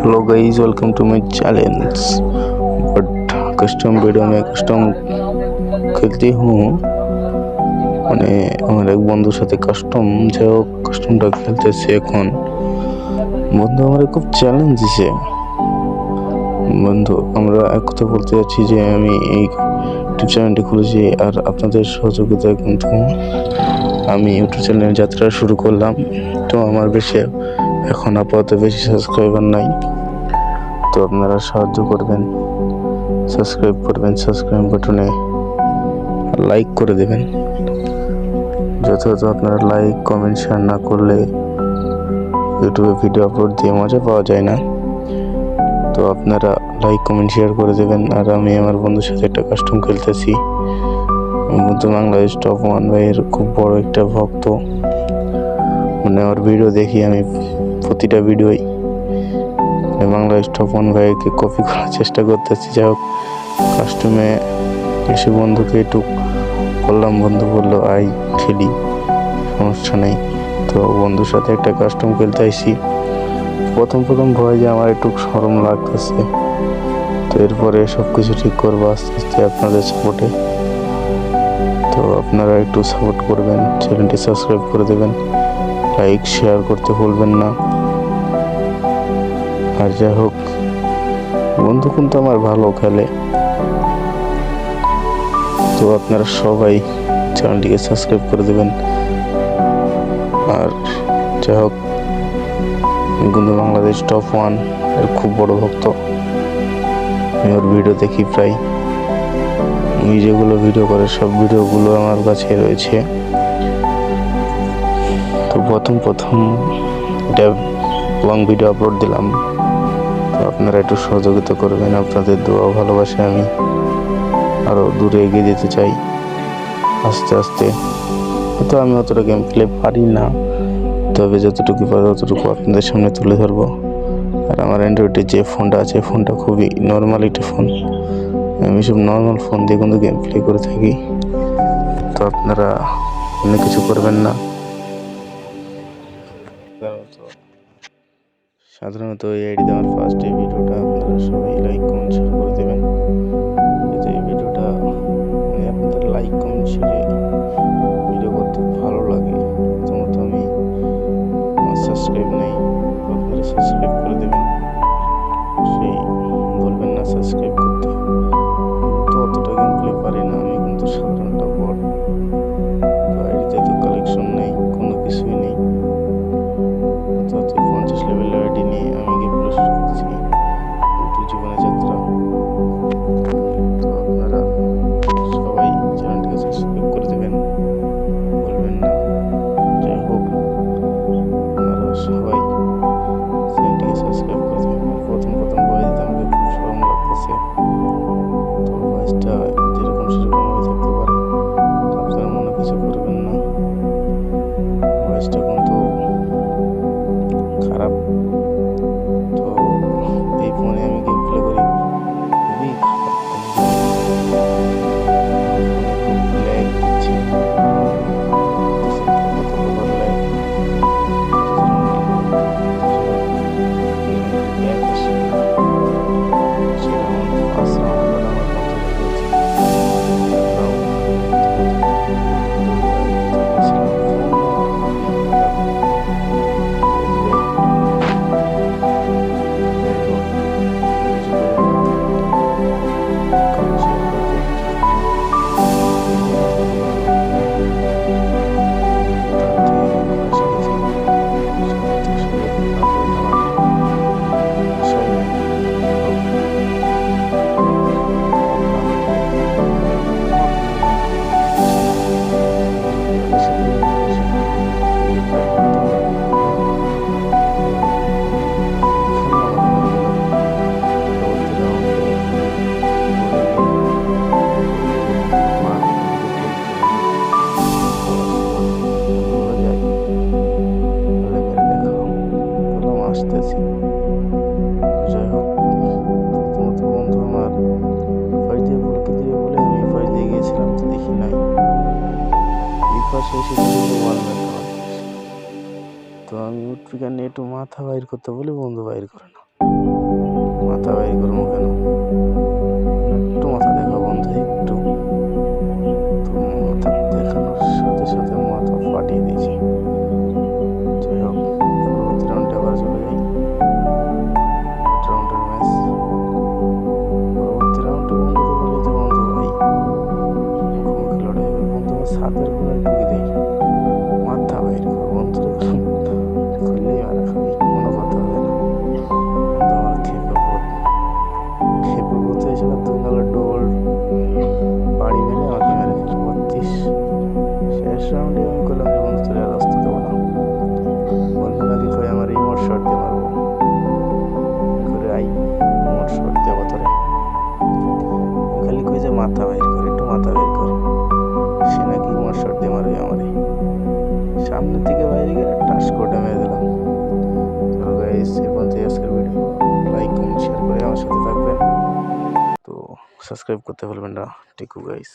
Hello guys, welcome to my challenge. But custom video में custom खेलती हूँ মানে আমার এক বন্ধুর সাথে যাই হোক কাস্টমটা খেলতেছে এখন। বন্ধু আমার খুব চ্যালেঞ্জ দিছে। বন্ধু আমরা এক কথা বলতে যাচ্ছি যে আমি এই ইউটিউব চ্যানেলটি খুলেছি আর আপনাদের সহযোগিতায় কিন্তু আমি ইউটিউব চ্যানেলের যাত্রা শুরু করলাম। তো আমার এখন আপাতত বেশি সাবস্ক্রাইবার নাই, তো আপনারা সাহায্য করবেন, সাবস্ক্রাইব করবেন, সাবস্ক্রাইব বাটনে লাইক করে দেবেন। যথাযথ আপনারা লাইক কমেন্ট শেয়ার না করলে ইউটিউবে ভিডিও আপলোড দিয়ে মজা পাওয়া যায় না। তো আপনারা লাইক কমেন্ট শেয়ার করে দেবেন। আর আমি আমার বন্ধুর সাথে একটা কাস্টম খেলতেছি। বন্ধু বাংলাদেশ টপ 1 ভাইয়ের খুব বড় একটা ভক্ত, মানে ওর ভিডিও দেখি আমি প্রতিটা ভিডিওই বাংলাদেশ টপ 1 ভাইকে কপি করার চেষ্টা করতেছি। যাই হোক কাস্টমে এসে বন্ধুকে একটু বললাম, বন্ধু বললো আই খেলি, সমস্যা নেই। তো বন্ধুর সাথে একটা কাস্টম খেলতে আইসি। প্রথম ভয় যে আমার একটু শরম লাগতেছে, তো এরপরে সব কিছু ঠিক করবো আস্তে আস্তে আপনাদের সাপোর্টে। তো আপনারা একটু সাপোর্ট করবেন, চ্যানেলটি সাবস্ক্রাইব করে দেবেন, লাইক শেয়ার করতে ভুলবেন না। আর যাই হোক বন্ধু কিন্তু আমার ভালো খেলে, তো আপনারা সবাই চ্যানেলটিকে সাবস্ক্রাইব করে দেবেন। আর যাই হোক কিন্তু বাংলাদেশ টপ 1 এর খুব বড় ভক্ত। আমি ওর ভিডিও দেখি প্রায়, উনি যেগুলো ভিডিও করে সব ভিডিওগুলো আমার কাছে রয়েছে। তো প্রথম এটা লং ভিডিও আপলোড দিলাম, তো আপনারা একটু সহযোগিতা করবেন। আপনাদের দোয়া ভালোবাসে আমি আরও দূরে এগিয়ে যেতে চাই আস্তে আস্তে। তো আমি অতটা গেম প্লে পারি না, তবে যতটুকু পারি ততটুকু আপনাদের সামনে তুলে ধরবো। আর আমার অ্যান্ড্রয়েডের যে ফোনটা আছে, ফোনটা খুবই নর্মাল একটা ফোন। আমি সব নর্মাল ফোন দিয়ে কিন্তু গেম প্লে করে থাকি। তো আপনারা অনেক কিছু করবেন না। সাধারণত এই আইডিতে আমার ফার্স্ট এই ভিডিওটা আপনারা সবাই লাইক কমেন্ট শেয়ার করে দেবেন। যাতে এই ভিডিওটা আপনাদের লাইক কমেন্ট শেয়ারে ভিডিও করতে ভালো লাগে। প্রথমত আমি সাবস্ক্রাইব নেই, আপনারা সাবস্ক্রাইব করে দেবেন। সেই বলবেন না সাবস্ক্রাইব করতে। তো অতটা গেম প্লে পারি না, আমি কিন্তু সাধারণটা বট। তো আইডিতে তো কালেকশন নেই, কোনো কিছুই নেই। তো 50 লেভেল আইডি নিয়ে আমি গেম প্লে শুরু করছি ইউটিউব জীবনের যাত্রা। তো আপনারা সবাই চ্যানেলটিকে সাবস্ক্রাইব করে দেবেন, বলবেন না। যাই হোক আপনারা সবাই চ্যানেলটিকে সাবস্ক্রাইব করে দেবেন। আর প্রথম ভয়েস দিতে আমাকে খুব শরম লাগতেছে। তো ভয়েসটা যেরকম সেরকম হয়ে থাকতে পারে, তো আপনারা মনে কিছু করবেন না। ভয়েসটা কিন্তু খারাপ। তো এই ফোনে আমি গেম প্লে করি খুবই খারাপ, খুব ল্যাগ দিচ্ছে। আসতেছি। যাই হোক প্রথমত বন্ধু আমার ফার্স্ট দিয়ে ভুলকে দিবে বলে আমি ফার্স্ট দিয়ে গিয়েছিলাম, তো দেখি নাই। এই পাশে এসে তো আমি উঠপিকার নিয়ে একটু মাথা বাইর করতে বলি, বন্ধু বাইর করে না। মাথা বের করবো কেন? একটু মাথা দেখা বন্ধু, একটু। তো মাথা দেখানোর সাথে সাথে মাথা ফাটিয়ে দিয়েছে। যাই হোক, পরবর্তী রাউন্ডে আবার চলে যাই। রাউন্ডের ম্যাচ, পরবর্তী রাউন্ডে বন্ধু বলে যে বন্ধু ভাই মুখোমুখি লড়াই হবে বন্ধু, ছাদের উপরে ঢুকে দেয়। মাথা বাইর কর বন্ধু, খুললেই মারা খাবি, কোনো কথা হবে না বন্ধু। আমার খেপে পড়তে এসে 2 নালা ডোল বাড়ি মেরে আমাকে মেরে ফেলে 32। শেষ রাউন্ডে আমি করলাম যে বন্ধু তোর আর আসতে দেবো না। বলবো নাকি কই আমার রিমোট শট দিয়ে মারবো করে আই, রিমোট শট দেবো তোরে। খালি কই যে মাথা বাইর করে, একটু মাথা বের কর। সে নাকি রিমোট শট দিয়ে মারবে আমারে। সামনের দিকে বাইরে গিয়ে টাস করে মেরে দিলাম। চলো গাইস, এই পর্যন্ত আজকের ভিডিও। লাইক কমেন্ট শেয়ার করে আমার সাথে থাকবেন। তো সাবস্ক্রাইব করতে ভুলবেন না। টিকু গাইস।